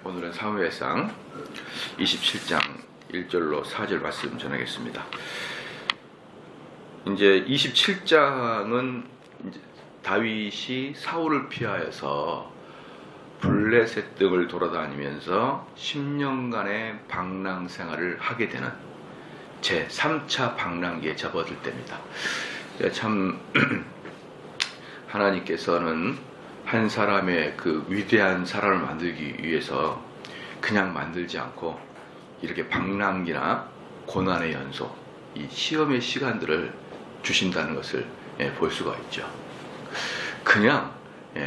오늘은 사무엘상 27장 1절로 4절 말씀 전하겠습니다. 이제 27장은 다윗이 사울을 피하여서 블레셋 등을 돌아다니면서 10년간의 방랑 생활을 하게 되는 제 3차 방랑기에 접어들 때입니다. 참 하나님께서는 한 사람의 그 위대한 사람을 만들기 위해서 그냥 만들지 않고 이렇게 방랑기나 고난의 연속, 이 시험의 시간들을 주신다는 것을 볼 수가 있죠. 그냥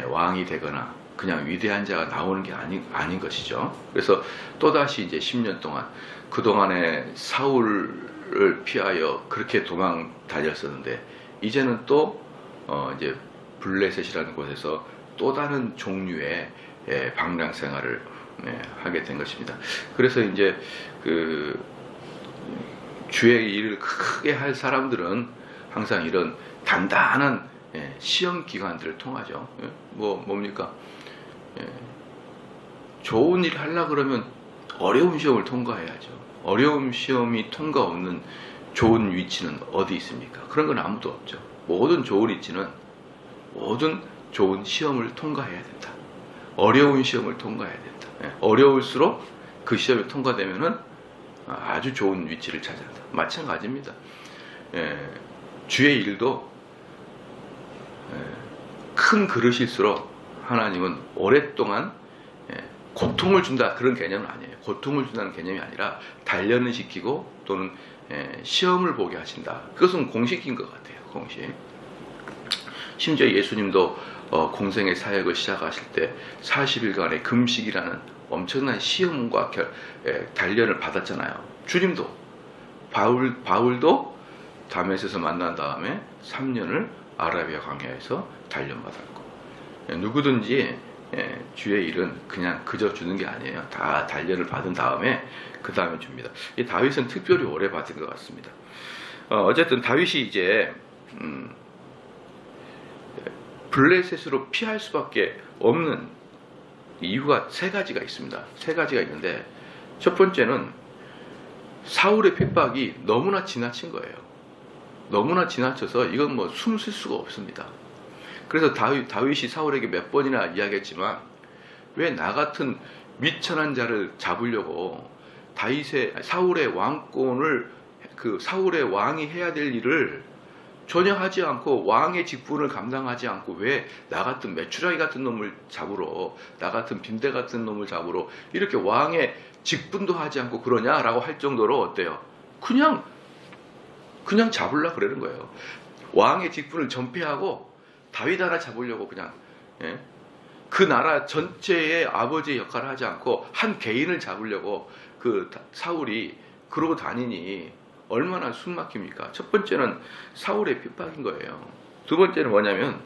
왕이 되거나 그냥 위대한 자가 나오는 게 아닌 것이죠. 그래서 또다시 이제 10년 동안 그동안에 사울을 피하여 그렇게 도망 다녔었는데 이제는 또 이제 블레셋이라는 곳에서 또 다른 종류의 방랑 생활을 하게 된 것입니다. 그래서 이제 그 주의 일을 크게 할 사람들은 항상 이런 단단한 시험 기간들을 통하죠. 뭡니까? 좋은 일 하려고 그러면 어려운 시험을 통과해야죠. 어려운 시험이 통과 없는 좋은 위치는 어디 있습니까? 그런 건 아무도 없죠. 모든 좋은 위치는 모든 좋은 시험을 통과해야 된다. 어려운 시험을 통과해야 된다. 어려울수록 그 시험이 통과되면은 아주 좋은 위치를 차지한다. 마찬가지입니다. 주의 일도 큰 그릇일수록 하나님은 오랫동안 고통을 준다 그런 개념은 아니에요. 고통을 준다는 개념이 아니라 단련을 시키고 또는 시험을 보게 하신다. 그것은 공식인 것 같아요. 공식. 심지어 예수님도 공생의 사역을 시작하실 때 40일간의 금식이라는 엄청난 시험과 단련을 받았잖아요. 주님도 바울도 다메섹에서 만난 다음에 3년을 아라비아 광야에서 단련받았고, 누구든지 주의 일은 그냥 그저 주는 게 아니에요. 다 단련을 받은 다음에 그 다음에 줍니다. 이 다윗은 특별히 오래 받은 것 같습니다. 어쨌든 다윗이 이제 블레셋으로 피할 수밖에 없는 이유가 세 가지가 있습니다. 세 가지가 있는데, 첫 번째는 사울의 핍박이 너무나 지나친 거예요. 너무나 지나쳐서 이건 뭐 숨 쉴 수가 없습니다. 그래서 다윗이 사울에게 몇 번이나 이야기했지만, 왜 나 같은 미천한 자를 잡으려고 사울의 왕권을, 그 사울의 왕이 해야 될 일을 전혀 하지 않고 왕의 직분을 감당하지 않고 왜 나 같은 메추라기 같은 놈을 잡으러, 나 같은 빈대 같은 놈을 잡으러 이렇게 왕의 직분도 하지 않고 그러냐라고 할 정도로 어때요? 그냥 잡으려고 그러는 거예요. 왕의 직분을 전폐하고 다윗 하나 잡으려고 그냥 그 나라 전체의 아버지의 역할을 하지 않고 한 개인을 잡으려고 그 사울이 그러고 다니니 얼마나 숨막힙니까? 첫 번째는 사울의 핍박인 거예요. 두 번째는 뭐냐면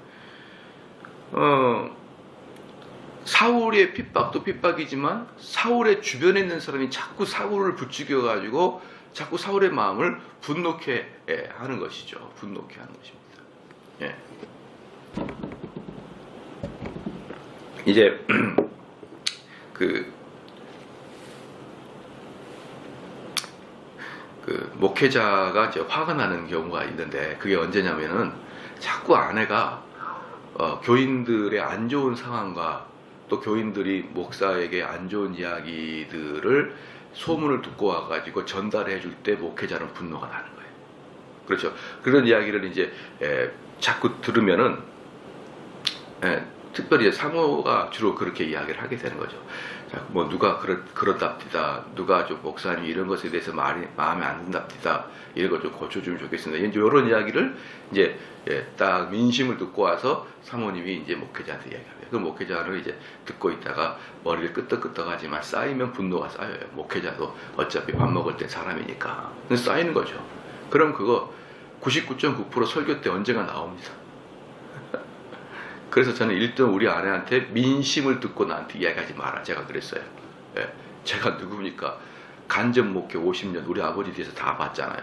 사울의 핍박도 핍박이지만 사울의 주변에 있는 사람이 자꾸 사울을 부추겨가지고 자꾸 사울의 마음을 분노케 하는 것이죠. 분노케 하는 것입니다. 이제 그 목회자가 이제 화가 나는 경우가 있는데, 그게 언제냐면은 자꾸 아내가 교인들의 안 좋은 상황과 또 교인들이 목사에게 안 좋은 이야기들을 소문을 듣고 와가지고 전달해 줄 때 목회자는 분노가 나는 거예요. 그렇죠. 그런 이야기를 이제 자꾸 들으면은 특별히 사모가 주로 그렇게 이야기를 하게 되는 거죠. 뭐 누가 그렇답디다, 누가 좀 목사님 이런 것에 대해서 마음에 안 든답디다, 이런 거 좀 고쳐주면 좋겠습니다. 이제 이런 이야기를 이제 딱 민심을 듣고 와서 사모님이 이제 목회자한테 이야기해요. 그 목회자는 이제 듣고 있다가 머리를 끄덕끄덕하지만 쌓이면 분노가 쌓여요. 목회자도 어차피 밥 먹을 때 사람이니까 쌓이는 거죠. 그럼 그거 99.9% 설교 때 언젠가 나옵니다. 그래서 저는 일단 우리 아내한테 민심을 듣고 나한테 이야기하지 마라, 제가 그랬어요. 제가 누굽니까? 간접 목회 50년 우리 아버지 뒤에서 다 봤잖아요.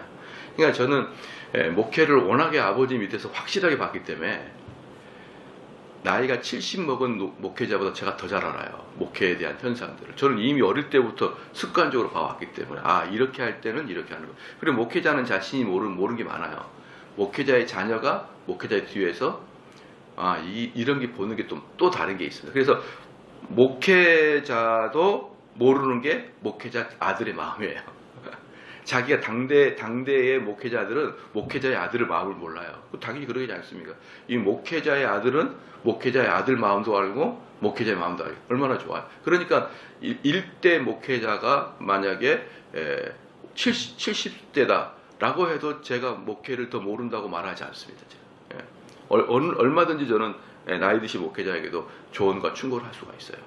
그러니까 저는 목회를 워낙에 아버지 밑에서 확실하게 봤기 때문에 나이가 70 먹은 목회자보다 제가 더 잘 알아요. 목회에 대한 현상들을. 저는 이미 어릴 때부터 습관적으로 봐왔기 때문에 이렇게 할 때는 이렇게 하는 거. 그리고 목회자는 자신이 모르는 게 많아요. 목회자의 자녀가 목회자의 뒤에서 이런 게 보는 게 또 다른 게 있습니다. 그래서 목회자도 모르는 게 목회자 아들의 마음이에요. 자기가 당대의 목회자들은 목회자의 아들의 마음을 몰라요. 당연히 그러지 않습니까? 이 목회자의 아들은 목회자의 아들 마음도 알고 목회자의 마음도 알고 얼마나 좋아요. 그러니까 일대 목회자가 만약에 70대다라고 해도 제가 목회를 더 모른다고 말하지 않습니다. 얼마든지 저는 나이 드신 목회자에게도 조언과 충고를 할 수가 있어요.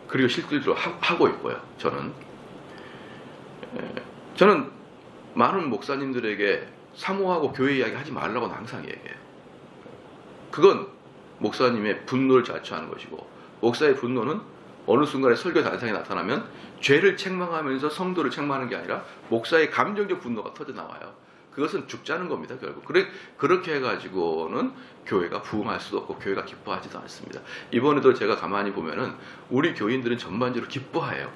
그리고 실질적으로 하고 있고요. 저는 많은 목사님들에게 사모하고 교회 이야기 하지 말라고 항상 얘기해요. 그건 목사님의 분노를 자초하는 것이고, 목사의 분노는 어느 순간에 설교 단상에 나타나면 죄를 책망하면서 성도를 책망하는 게 아니라 목사의 감정적 분노가 터져 나와요. 그것은 죽자는 겁니다, 결국. 그렇게 해가지고는 교회가 부흥할 수도 없고 교회가 기뻐하지도 않습니다. 이번에도 제가 가만히 보면은 우리 교인들은 전반적으로 기뻐해요.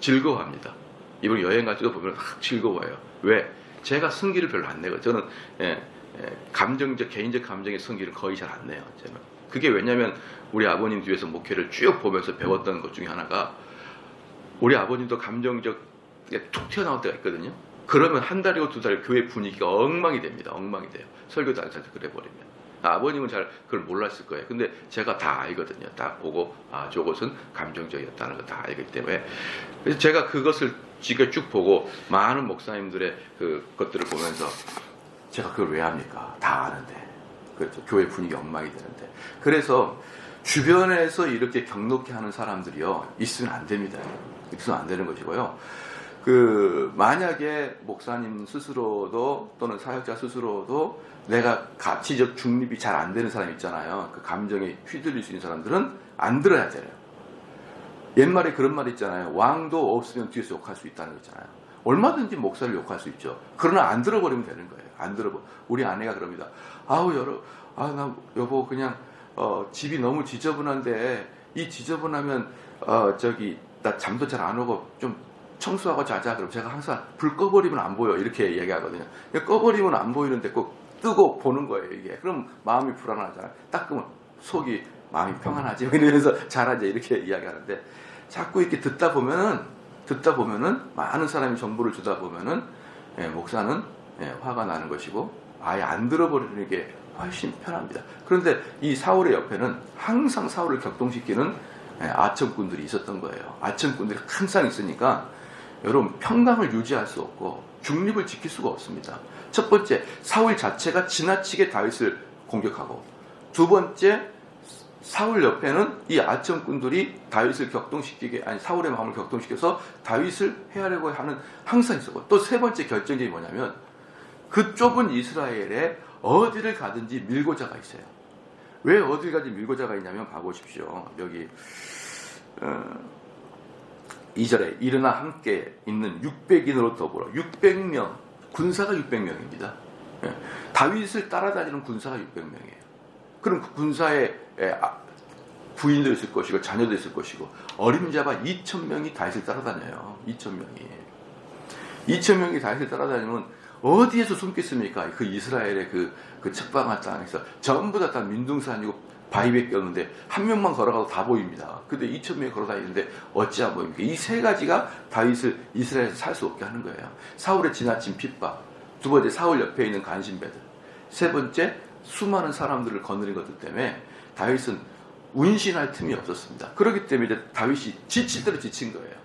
즐거워합니다. 이번 여행 갈 때도 보면 즐거워요. 왜? 제가 승기를 별로 안 내고, 저는 개인적 감정의 승기를 거의 잘 안 내요. 저는. 그게 왜냐면 우리 아버님 뒤에서 목회를 쭉 보면서 배웠던 것 중에 하나가, 우리 아버님도 감정적 툭 튀어나올 때가 있거든요. 그러면 한 달이고 두 달 교회 분위기가 엉망이 됩니다. 엉망이 돼요. 설교도 안 잘해서 그래 버리면. 아버님은 잘 그걸 몰랐을 거예요. 근데 제가 다 알거든요. 딱 보고 저것은 감정적이었다는 거 다 알기 때문에. 그래서 제가 그것을 지금 쭉 보고 많은 목사님들의 것들을 보면서 제가 그걸 왜 합니까? 다 아는데. 그렇죠. 교회 분위기 엉망이 되는데. 그래서 주변에서 이렇게 격노케 하는 사람들이요, 있으면 안 됩니다. 있으면 안 되는 것이고요. 만약에 목사님 스스로도 또는 사역자 스스로도 내가 가치적 중립이 잘 안 되는 사람 있잖아요. 그 감정에 휘둘릴 수 있는 사람들은 안 들어야 돼요. 옛말에 그런 말 있잖아요. 왕도 없으면 뒤에서 욕할 수 있다는 거 있잖아요. 얼마든지 목사를 욕할 수 있죠. 그러나 안 들어버리면 되는 거예요. 안 들어버. 우리 아내가 그럽니다. 나 여보 그냥 집이 너무 지저분한데 이 지저분하면 나 잠도 잘 안 오고 좀 청소하고 자자. 그럼 제가 항상 불 꺼버리면 안 보여 이렇게 얘기하거든요. 꺼버리면 안 보이는데 꼭 뜨고 보는 거예요 이게. 그럼 마음이 불안하잖아요. 딱 끄면 마음이 평안하지 이러면서 잘하지 이렇게 이야기하는데, 자꾸 이렇게 듣다 보면은 많은 사람이 정보를 주다 보면은 목사는 화가 나는 것이고 아예 안 들어버리는 게 훨씬 편합니다. 그런데 이 사울의 옆에는 항상 사울을 격동시키는 아첨꾼들이 있었던 거예요. 아첨꾼들이 항상 있으니까 여러분 평강을 유지할 수 없고 중립을 지킬 수가 없습니다. 첫 번째, 사울 자체가 지나치게 다윗을 공격하고, 두 번째, 사울 옆에는 이 아첨꾼들이 다윗을 사울의 마음을 격동시켜서 다윗을 해하려고 하는 항상 있었고, 또 세 번째 결정적인 뭐냐면 그 좁은 이스라엘에 어디를 가든지 밀고자가 있어요. 왜 어딜 가든지 밀고자가 있냐면 봐보십시오. 여기 2절에 일어나 함께 있는 600인으로 더불어 600명, 군사가 600명입니다. 다윗을 따라다니는 군사가 600명이에요. 그럼 그 군사에 부인도 있을 것이고 자녀도 있을 것이고 어림잡아 2,000명이 다윗을 따라다녀요. 2,000명이 다윗을 따라다니면 어디에서 숨겠습니까? 그 이스라엘의 그 책방한 땅에서 전부 다 민둥산이고 바위밖에 없는데 한 명만 걸어가도 다 보입니다. 근데 2,000명이 걸어다니는데 어찌 안 보입니까? 이 세 가지가 다윗을 이스라엘에서 살 수 없게 하는 거예요. 사울의 지나친 핍박, 두 번째 사울 옆에 있는 간신배들, 세 번째 수많은 사람들을 거느린 것들 때문에 다윗은 운신할 틈이 없었습니다. 그렇기 때문에 이제 다윗이 지칠 대로 지친 거예요.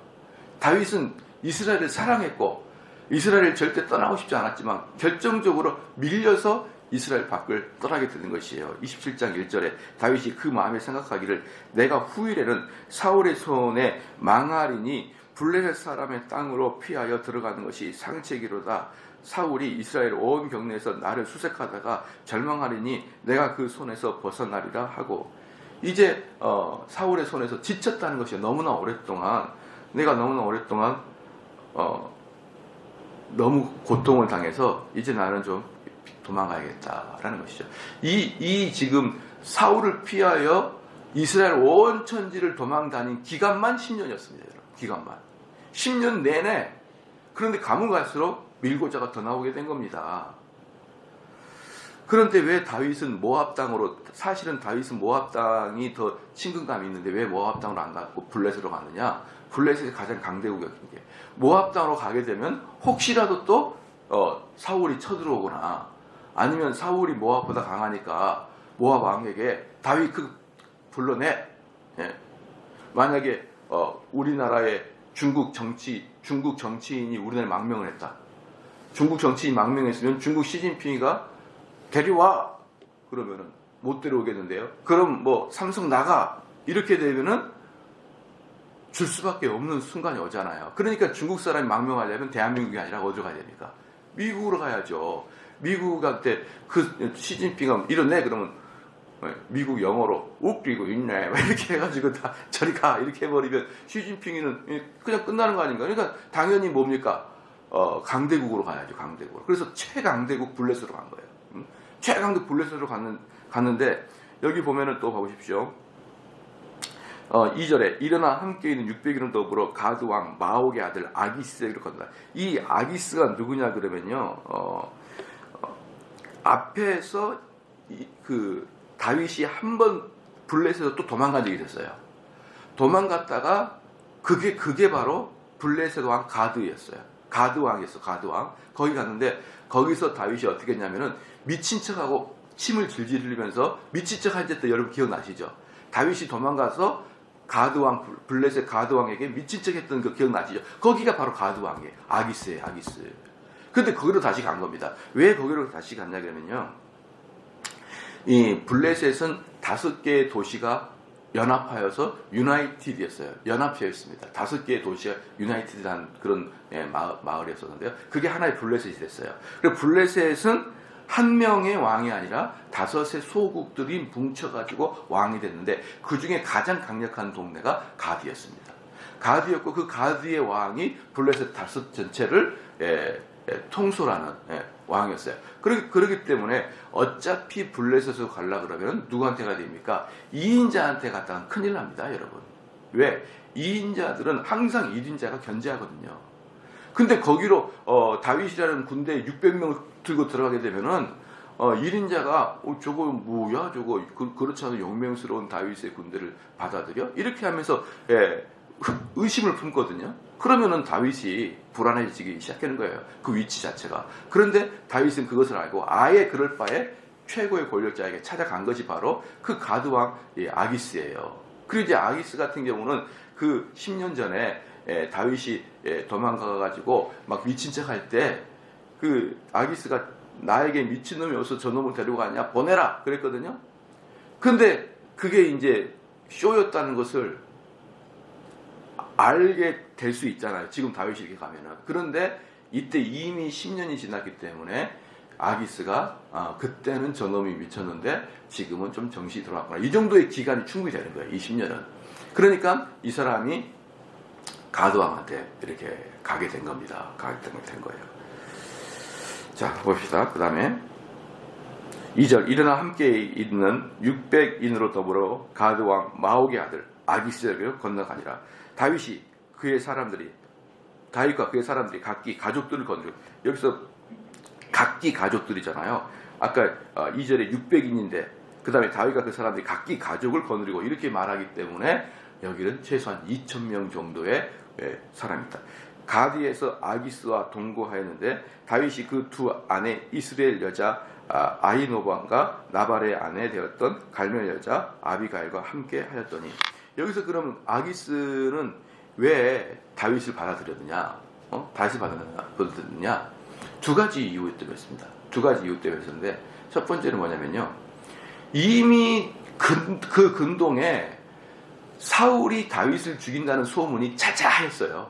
다윗은 이스라엘을 사랑했고 이스라엘을 절대 떠나고 싶지 않았지만 결정적으로 밀려서 이스라엘 밖을 떠나게 되는 것이에요. 27장 1절에 다윗이 그 마음에 생각하기를 내가 후일에는 사울의 손에 망하리니 블레셋 사람의 땅으로 피하여 들어가는 것이 상책이로다. 사울이 이스라엘 온 경내에서 나를 수색하다가 절망하리니 내가 그 손에서 벗어나리라 하고, 이제 사울의 손에서 지쳤다는 것이 너무나 오랫동안 너무 고통을 당해서 이제 나는 좀 도망가야겠다라는 것이죠. 이 지금 사울을 피하여 이스라엘 온 천지를 도망 다닌 기간만 10년이었습니다. 여러분. 기간만 10년 내내. 그런데 가면 갈수록 밀고자가 더 나오게 된 겁니다. 그런데 왜 다윗은 모압 땅으로, 사실은 다윗은 모압 땅이 더 친근감이 있는데 왜 모압 땅으로 안 가고 블레셋으로 가느냐? 블레셋이 가장 강대국이었던 게, 모압 땅으로 가게 되면 혹시라도 또 사울이 쳐들어오거나, 아니면 사울이 모압보다 강하니까 모압 왕에게 다윗 불러내. 예. 만약에 우리나라의 중국 정치인이 우리나라에 망명을 했다. 중국 정치인 망명했으면 중국 시진핑이가 데려와, 그러면은 못 데려오겠는데요. 그럼 뭐 삼성 나가, 이렇게 되면은 줄 수밖에 없는 순간이 오잖아요. 그러니까 중국 사람이 망명하려면 대한민국이 아니라 어디로 가야 됩니까? 미국으로 가야죠. 미국한테 그 시진핑이 이러네, 그러면 미국 영어로 웃기고 있네 이렇게 해가지고 다 저리 가 이렇게 해버리면 시진핑이는 그냥 끝나는 거 아닌가. 그러니까 당연히 뭡니까? 강대국으로 가야죠. 강대국으로. 그래서 최강대국 블레셋으로 간 거예요. 최강대국 블레셋으로 갔는데, 여기 보면은 또 보십시오. 2절에 일어나 함께 있는 600인을 더불어 가드 왕 마옥의 아들 아기스에게로 건다. 이 아기스가 누구냐 그러면요, 앞에서 그 다윗이 한 번 블레셋에서 또 도망간 적이 있었어요. 도망갔다가 그게 바로 블레셋 왕 가드였어요. 가드 왕이었어. 가드 왕. 거기 갔는데, 거기서 다윗이 어떻게 했냐면은 미친 척하고 침을 질질 흘리면서 미친 척 한 때 여러분 기억나시죠? 다윗이 도망가서 가드 왕, 블레셋 가드 왕에게 미친 척 했던 그 기억나시죠? 거기가 바로 가드 왕이에요. 아기스예요. 아기스. 근데 거기로 다시 간 겁니다. 왜 거기로 다시 갔냐 그러면요, 이 블레셋은 5개의 도시가 연합하여서 유나이티드였어요. 연합되어 있습니다. 5개의 도시가 유나이티드한 그런 마을이었었는데요. 그게 하나의 블레셋이 됐어요. 그리고 블레셋은 한 명의 왕이 아니라 5의 소국들이 뭉쳐가지고 왕이 됐는데, 그 중에 가장 강력한 동네가 가드였습니다. 가드였고, 그 가드의 왕이 블레셋 5 전체를 통솔하는 왕이었어요. 그렇기 때문에 어차피 블레셋으로 가려고 그러면 누구한테 가야 됩니까? 2인자한테 갔다가 큰일 납니다, 여러분. 왜? 2인자들은 항상 1인자가 견제하거든요. 근데 거기로 다윗이라는 군대 600명을 들고 들어가게 되면은 1인자가 저거 뭐야 저거, 그렇지 않은 용맹스러운 다윗의 군대를 받아들여? 이렇게 하면서 의심을 품거든요. 그러면은 다윗이 불안해지기 시작하는 거예요. 그 위치 자체가. 그런데 다윗은 그것을 알고 아예 그럴 바에 최고의 권력자에게 찾아간 것이 바로 그 가드왕 아기스예요. 그리고 이제 아기스 같은 경우는 그 10년 전에 다윗이 도망가가지고 막 미친 척 할 때, 그 아기스가 나에게 미친놈이 어서 저놈을 데리고 가냐, 보내라 그랬거든요. 근데 그게 이제 쇼였다는 것을 알게 될 수 있잖아요. 지금 다윗이 이렇게 가면은. 그런데 이때 이미 10년이 지났기 때문에 아기스가 그때는 저놈이 미쳤는데 지금은 좀 정신이 돌아왔구나, 이 정도의 기간이 충분히 되는 거예요. 20년은. 그러니까 이 사람이 가드왕한테 이렇게 가게 된 겁니다. 가게 된 거예요. 자, 봅시다. 그 다음에 2절 일어나 함께 있는 600인으로 더불어 가드왕 마옥의 아들 아기스에게로 건너가니라. 다윗이 다윗과 그의 사람들이 각기 가족들을 거느리고, 여기서 각기 가족들이잖아요. 아까 2절에 600인인데 그 다음에 다윗과 그 사람들이 각기 가족을 거느리고 이렇게 말하기 때문에 여기는 최소한 2,000명 정도의 사람이다. 가디에서 아기스와 동거하였는데 다윗이 그 두 아내 이스라엘 여자 아히노밤과 나발의 아내 되었던 갈멜 여자 아비가일과 함께 하였더니, 여기서 그러면 아기스는 왜 다윗을 받아들였느냐? 다윗을 받아들였느냐? 두 가지 이유 때문에 했습니다. 두 가지 이유 때문에 했는데, 첫 번째는 뭐냐면요, 이미 그 근동에 사울이 다윗을 죽인다는 소문이 자자했어요.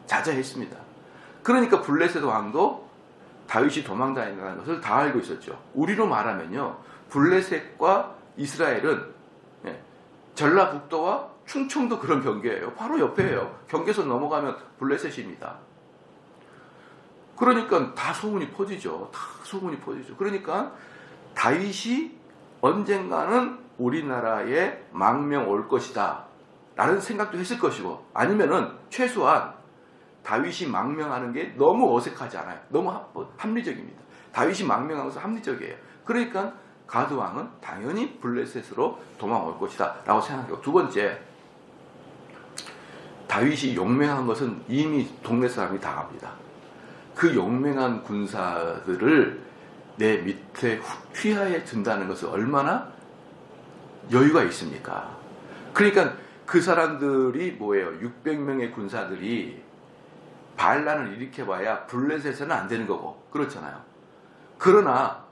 자자했습니다. 그러니까 블레셋 왕도 다윗이 도망다닌다는 것을 다 알고 있었죠. 우리로 말하면요, 블레셋과 이스라엘은 전라북도와 충청도 그런 경계예요. 바로 옆에예요. 경계선 넘어가면 블레셋입니다. 그러니까 다 소문이 퍼지죠. 다 소문이 퍼지죠. 그러니까 다윗이 언젠가는 우리나라에 망명 올 것이다 라는 생각도 했을 것이고, 아니면은 최소한 다윗이 망명하는 게 너무 어색하지 않아요. 너무 합리적입니다. 다윗이 망명한 것은 합리적이에요. 그러니까 가드 왕은 당연히 블레셋으로 도망올 것이다 라고 생각하고, 두 번째, 다윗이 용맹한 것은 이미 동네 사람이 다 압니다. 그 용맹한 군사들을 내 밑에 휘하에 둔다는 것은 얼마나 여유가 있습니까? 그러니까 그 사람들이 뭐예요? 600명의 군사들이 반란을 일으켜봐야 블레셋에는 안 되는 거고, 그렇잖아요. 그러나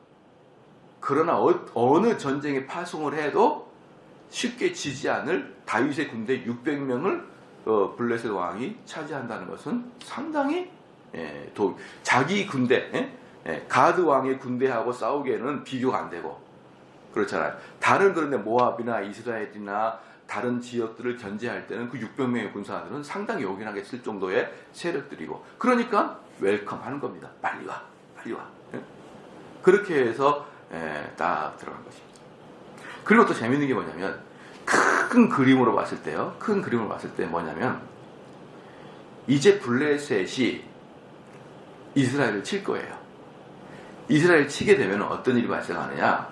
어느 전쟁에 파송을 해도 쉽게 지지 않을 다윗의 군대 600명을 블레셋 왕이 차지한다는 것은 상당히 자기 군대, 가드 왕의 군대하고 싸우기에는 비교가 안 되고, 그렇잖아요. 다른, 그런데 모압이나 이스라엘이나 다른 지역들을 견제할 때는 그 600명의 군사들은 상당히 요긴하게 쓸 정도의 세력들이고, 그러니까 웰컴 하는 겁니다. 빨리 와, 빨리 와. 그렇게 해서 딱 들어간 것입니다. 그리고 또 재밌는 게 뭐냐면, 큰 그림으로 봤을 때요. 큰 그림으로 봤을 때 뭐냐면, 이제 블레셋이 이스라엘을 칠 거예요. 이스라엘 치게 되면 어떤 일이 발생하느냐?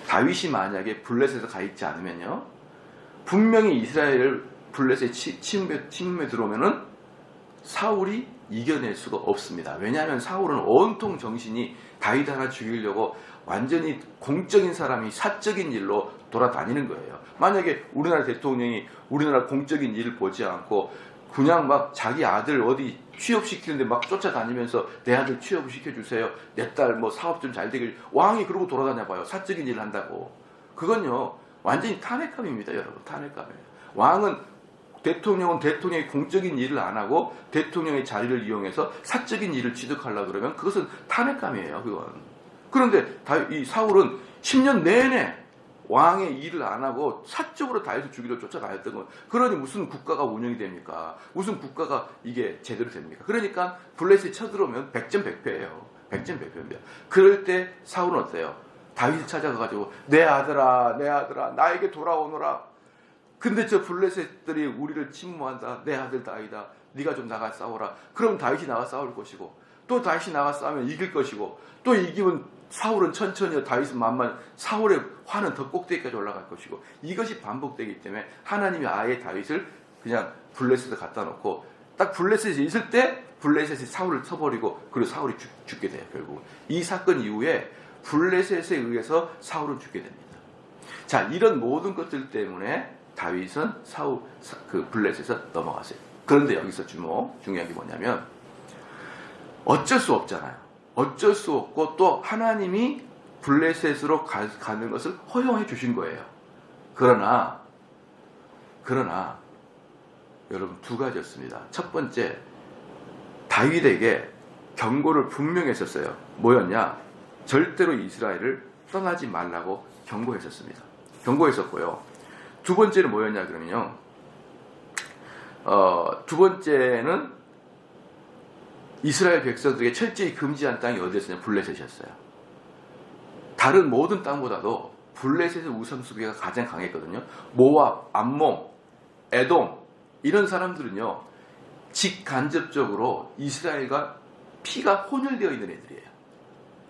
다윗이 만약에 블레셋에 가 있지 않으면요, 분명히 이스라엘을 블레셋에 침입에 들어오면은 사울이 이겨낼 수가 없습니다. 왜냐하면 사울은 온통 정신이 다윗 하나 죽이려고 완전히 공적인 사람이 사적인 일로 돌아다니는 거예요. 만약에 우리나라 대통령이 우리나라 공적인 일을 보지 않고 그냥 막 자기 아들 어디 취업시키는데 막 쫓아다니면서 내 아들 취업을 시켜주세요, 내 딸 뭐 사업 좀 잘 되길, 왕이 그러고 돌아다녀봐요. 사적인 일을 한다고. 그건요 완전히 탄핵감입니다, 여러분. 탄핵감이에요. 대통령은 대통령의 공적인 일을 안 하고 대통령의 자리를 이용해서 사적인 일을 취득하려고 그러면 그것은 탄핵감이에요, 그건. 그런데 이 사울은 10년 내내 왕의 일을 안 하고 사적으로 다윗을 죽이려 쫓아다녔던 건, 그러니 무슨 국가가 운영이 됩니까? 무슨 국가가 이게 제대로 됩니까? 그러니까 블레셋이 쳐들어오면 100점100패예요. 100점100패입니다. 그럴 때 사울은 어때요? 다윗을 찾아가가지고 내 아들아 나에게 돌아오너라. 근데 저 블레셋들이 우리를 침몰한다. 내 아들 다윗아, 네가 좀 나가 싸워라. 그럼 다윗이 나가 싸울 것이고, 또 다윗이 나가 싸우면 이길 것이고, 또 이기면 사울은 천천히, 다윗은 만만, 사울의 화는 더 꼭대기까지 올라갈 것이고, 이것이 반복되기 때문에 하나님이 아예 다윗을 그냥 블레셋에 갖다 놓고, 딱 블레셋에 있을 때 블레셋이 사울을 쳐버리고, 그리고 사울이 죽게 돼요. 결국 이 사건 이후에 블레셋에 의해서 사울은 죽게 됩니다. 자, 이런 모든 것들 때문에 다윗은 블레셋에서 넘어갔어요. 그런데 여기서 중요한 게 뭐냐면, 어쩔 수 없잖아요. 어쩔 수 없고, 또 하나님이 블레셋으로 가는 것을 허용해 주신 거예요. 그러나 여러분, 두 가지였습니다. 첫 번째, 다윗에게 경고를 분명히 했었어요. 뭐였냐? 절대로 이스라엘을 떠나지 말라고 경고했었습니다. 경고했었고요. 두 번째는 뭐였냐 그러면요, 두 번째는 이스라엘 백성들에게 철저히 금지한 땅이 어디였었냐? 블레셋이었어요. 다른 모든 땅보다도 블레셋의 우상숭배가 가장 강했거든요. 모압, 암몬, 에돔, 이런 사람들은요 직간접적으로 이스라엘과 피가 혼혈되어 있는 애들이에요.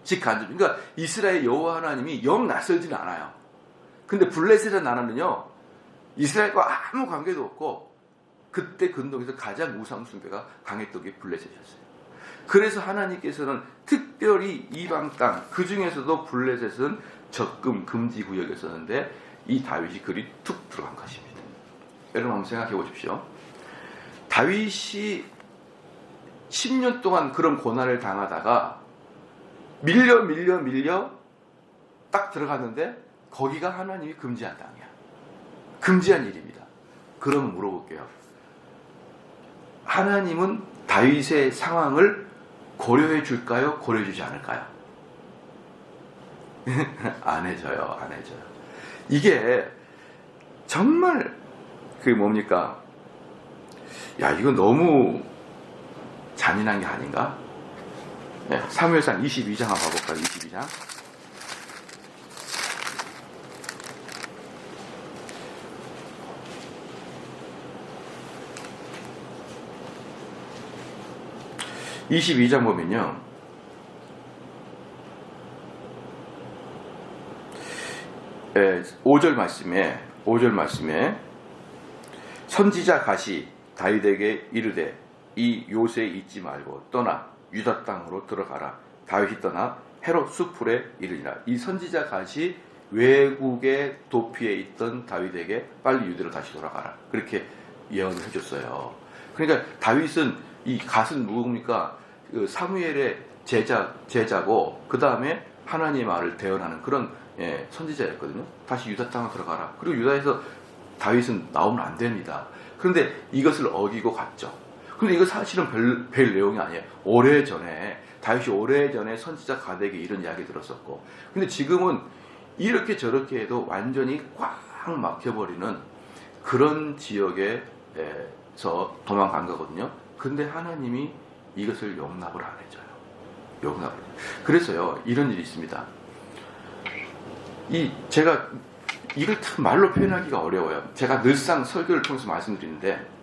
직간접. 그러니까 이스라엘 여호와 하나님이 영 낯설지는 않아요. 근데 블레셋의 나라는요 이스라엘과 아무 관계도 없고, 그때 근동에서 가장 우상숭배가 강했던 게 블레셋이었어요. 그래서 하나님께서는 특별히 이방 땅, 그 중에서도 블레셋은 접근 금지 구역이었었는데, 이 다윗이 그리 툭 들어간 것입니다. 여러분 한번 생각해 보십시오. 다윗이 10년 동안 그런 고난을 당하다가 밀려 딱 들어갔는데, 거기가 하나님이 금지한 땅이야. 금지한 일입니다. 그러면 물어볼게요. 하나님은 다윗의 상황을 고려해 줄까요? 고려해 주지 않을까요? 안 해줘요. 이게 정말 뭡니까? 야, 이거 너무 잔인한 게 아닌가? 네, 사무엘상 22장 한번 봐볼까요? 22장. (22장) 보면요, 5절 말씀에 선지자 갓이 다윗에게 이르되 이 요새에 있지 말고 떠나 유다 땅으로 들어가라. 다윗이 떠나 헤롯 수풀에 이르니라. 이 선지자 갓이 외국의 도피에 있던 다윗에게 빨리 유대로 다시 돌아가라, 그렇게 예언을 해줬어요. 그러니까 다윗은, 이 갓은 누굽니까? 그 사무엘의 제자고, 그 다음에 하나님의 말을 대언하는 그런 선지자였거든요. 다시 유다 땅으로 들어가라. 그리고 유다에서 다윗은 나오면 안 됩니다. 그런데 이것을 어기고 갔죠. 근데 이거 사실은 별 내용이 아니에요. 다윗이 오래전에 선지자 갓에게 이런 이야기 들었었고, 근데 지금은 이렇게 저렇게 해도 완전히 꽉 막혀버리는 그런 지역에서 도망간 거거든요. 근데 하나님이 이것을 용납을 안 해줘요. 그래서요, 이런 일이 있습니다. 제가 이걸 참 말로 표현하기가 어려워요. 제가 늘상 설교를 통해서 말씀드리는데,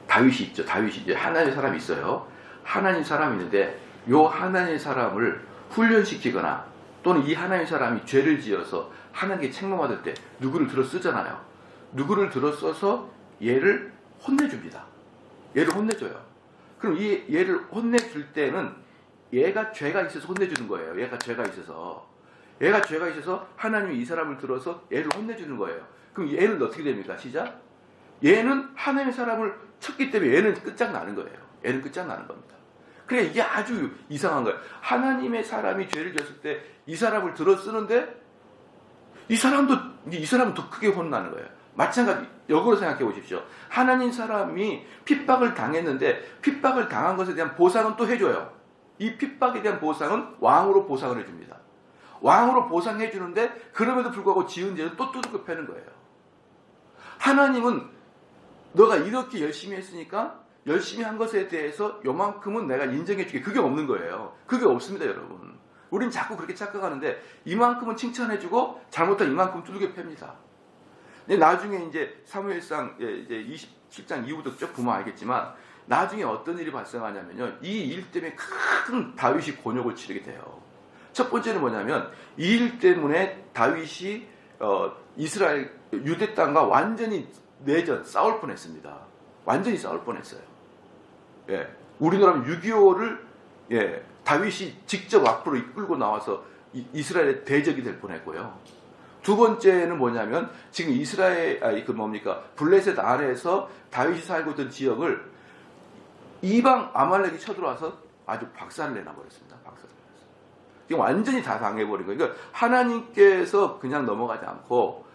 다윗이 있죠. 다윗이 이제 하나님의 사람이 있어요. 하나님 사람이 있는데, 요 하나님의 사람을 훈련시키거나 또는 이 하나님의 사람이 죄를 지어서 하나님께 책망받을 때 누구를 들어 쓰잖아요. 누구를 들어 써서 얘를 혼내줍니다. 얘를 혼내줘요. 그럼 얘를 혼내줄 때는 얘가 죄가 있어서 혼내주는 거예요. 얘가 죄가 있어서 하나님이 이 사람을 들어서 얘를 혼내주는 거예요. 그럼 얘는 어떻게 됩니까? 시작. 얘는 하나님의 사람을 쳤기 때문에 얘는 끝장나는 거예요. 얘는 끝장나는 겁니다. 그러니까 이게 아주 이상한 거예요. 하나님의 사람이 죄를 지었을 때 이 사람을 들어 쓰는데 이 사람은 더 크게 혼나는 거예요. 마찬가지, 역으로 생각해 보십시오. 하나님 사람이 핍박을 당했는데 핍박을 당한 것에 대한 보상은 또 해줘요. 이 핍박에 대한 보상은 왕으로 보상을 해줍니다. 왕으로 보상해 주는데 그럼에도 불구하고 지은 죄는 또 두들겨 패는 거예요. 하나님은 너가 이렇게 열심히 했으니까 열심히 한 것에 대해서 요만큼은 내가 인정해 주게, 그게 없는 거예요. 그게 없습니다, 여러분. 우린 자꾸 그렇게 착각하는데 이만큼은 칭찬해 주고 잘못한 이만큼 두들겨 팹니다. 근데 나중에 이제 사무엘상 이제 27장 이후부터 쭉 보면 알겠지만, 나중에 어떤 일이 발생하냐면요, 이 일 때문에 큰 다윗이 곤욕을 치르게 돼요. 첫 번째는 뭐냐면, 이 일 때문에 다윗이 이스라엘 유대 땅과 완전히 싸울 뻔했습니다. 완전히 싸울 뻔했어요. 예, 우리나라면 6.25를 다윗이 직접 앞으로 이끌고 나와서 이스라엘의 대적이 될 뻔했고요. 두 번째는 뭐냐면, 지금 블레셋 안에서 다윗이 살고 있던 지역을 이방 아말렉이 쳐들어와서 아주 박살을 내놔버렸습니다. 이게 완전히 다 당해버린 거예요. 그러니까 하나님께서 그냥 넘어가지 않고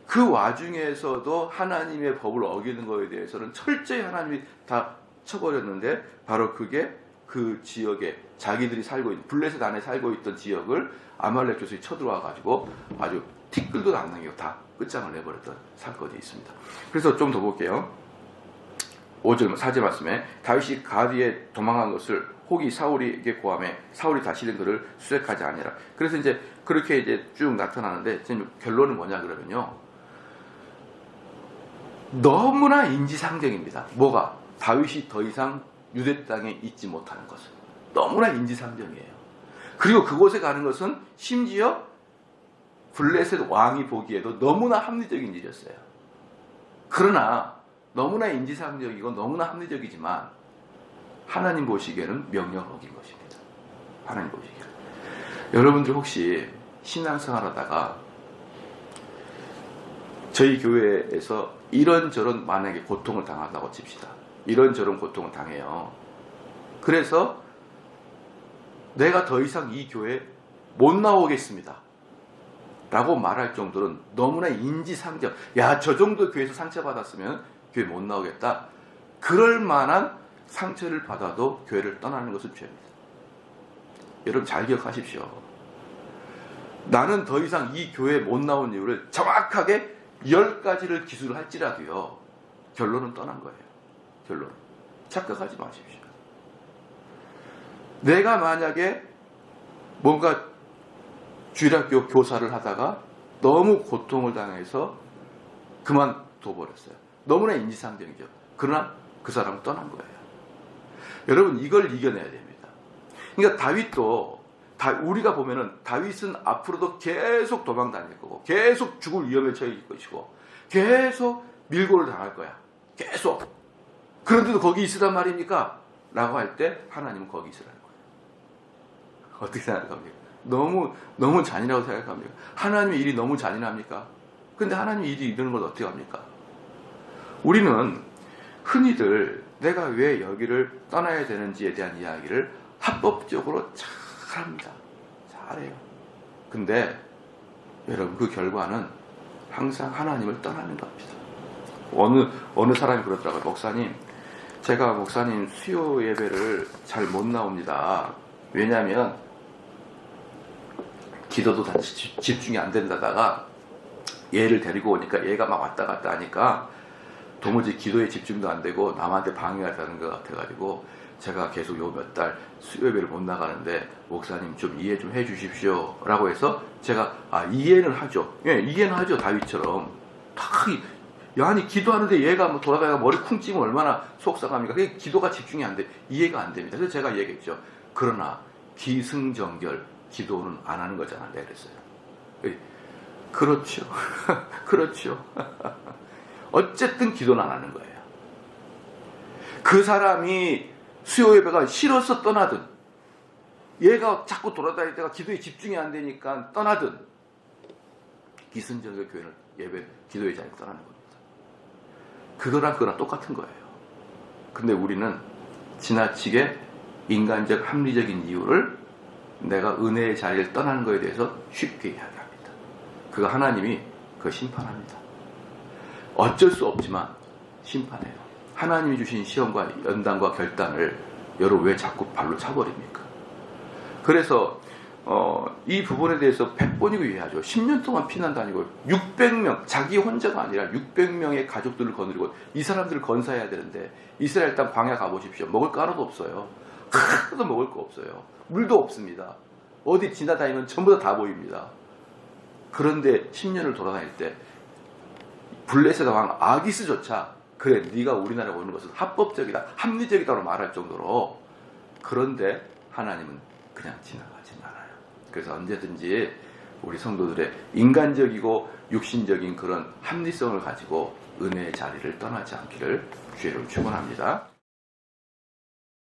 그 와중에서도 하나님의 법을 어기는 거에 대해서는 철저히 하나님이 다 쳐버렸는데, 바로 그게 그 지역에 자기들이 살고 있는 블레셋 안에 살고 있던 지역을 아말렉 조선이 쳐들어와가지고 아주 티끌도 안 남기고 다 끝장을 내버렸던 사건이 있습니다. 그래서 좀 더 볼게요. 5절 4절 말씀에 다윗이 가드에 도망한 것을 혹이 사울에게 고함해 사울이 다시는 그를 수색하지 아니라. 그래서 이제 그렇게 이제 쭉 나타나는데, 지금 결론은 뭐냐 그러면요, 너무나 인지상정입니다. 뭐가? 다윗이 더 이상 유대 땅에 있지 못하는 것은 너무나 인지상정이에요. 그리고 그곳에 가는 것은 심지어 블레셋 왕이 보기에도 너무나 합리적인 일이었어요. 그러나 너무나 인지상정이고 너무나 합리적이지만 하나님 보시기에는 명령을 어긴 것입니다. 하나님 보시기에는. 여러분들 혹시 신앙생활 하다가 저희 교회에서 이런저런 만약에 고통을 당한다고 칩시다. 이런저런 고통을 당해요. 그래서 내가 더 이상 이 교회에 못 나오겠습니다 라고 말할 정도는 너무나 인지상정, 야, 저 정도 교회에서 상처받았으면 교회 못 나오겠다, 그럴 만한 상처를 받아도 교회를 떠나는 것은 죄입니다. 여러분 잘 기억하십시오. 나는 더 이상 이 교회에 못 나온 이유를 정확하게 10가지를 기술을 할지라도요, 결론은 떠난 거예요. 결론. 착각하지 마십시오. 내가 만약에 뭔가 주일학교 교사를 하다가 너무 고통을 당해서 그만둬 버렸어요. 너무나 인지상정이죠. 그러나 그 사람은 떠난 거예요. 여러분, 이걸 이겨내야 됩니다. 그러니까 다윗도, 우리가 보면은 다윗은 앞으로도 계속 도망 다닐 거고, 계속 죽을 위험에 처해질 것이고, 계속 밀고를 당할 거야. 계속. 그런데도 거기 있으란 말입니까? 라고 할 때 하나님은 거기 있으라는 거예요. 어떻게 생각합니까? 너무 잔인하고 생각합니까? 하나님의 일이 너무 잔인합니까? 근데 하나님의 일이 이러는 걸 어떻게 합니까? 우리는 흔히들 내가 왜 여기를 떠나야 되는지에 대한 이야기를 합법적으로 잘합니다. 잘해요. 근데 여러분, 그 결과는 항상 하나님을 떠나는 겁니다. 어느 사람이 그러더라고요. 목사님, 제가 목사님 수요 예배를 잘 못 나옵니다. 왜냐하면 기도도 다 집중이 안 된다다가 얘를 데리고 오니까 얘가 막 왔다 갔다 하니까 도무지 기도에 집중도 안 되고 남한테 방해가 되는 것 같아가지고 제가 계속 요 몇 달 수요 예배를 못 나가는데 목사님 좀 이해 좀 해주십시오 라고 해서 제가 이해는 하죠. 예, 이해는 하죠. 다윗처럼 아니 기도하는데 얘가 뭐 돌아다가 머리 쿵 찌면 얼마나 속상합니까? 그게 기도가 집중이 안 돼. 이해가 안 됩니다. 그래서 제가 얘기했죠. 그러나 기승전결 기도는 안 하는 거잖아. 내가 그랬어요. 그렇죠. 그렇죠. 어쨌든 기도는 안 하는 거예요. 그 사람이 수요 예배가 싫어서 떠나든, 얘가 자꾸 돌아다닐 때가 기도에 집중이 안 되니까 떠나든, 기승전결 교회는 기도의 자리를 떠나는 겁니다. 그거랑 똑같은 거예요. 근데 우리는 지나치게 인간적 합리적인 이유를 내가 은혜의 자리를 떠나는 거에 대해서 쉽게 이야기합니다. 그거 하나님이 그거 심판합니다. 어쩔 수 없지만 심판해요. 하나님이 주신 시험과 연단과 결단을 여러분 왜 자꾸 발로 차버립니까? 그래서 이 부분에 대해서 100번이고 이해하죠. 10년 동안 피난 다니고 600명, 자기 혼자가 아니라 600명의 가족들을 거느리고 이 사람들을 건사해야 되는데 이스라엘 땅 광야 가보십시오. 먹을 거 하나도 없어요. 하나도 먹을 거 없어요. 물도 없습니다. 어디 지나다니면 전부 다 보입니다. 그런데 10년을 돌아다닐 때 블레셋 왕 아기스조차 그래 네가 우리나라에 오는 것은 합법적이다, 합리적이다로 말할 정도로, 그런데 하나님은 그냥 지나가지 말아요. 그래서 언제든지 우리 성도들의 인간적이고 육신적인 그런 합리성을 가지고 은혜의 자리를 떠나지 않기를 주의로 축원합니다.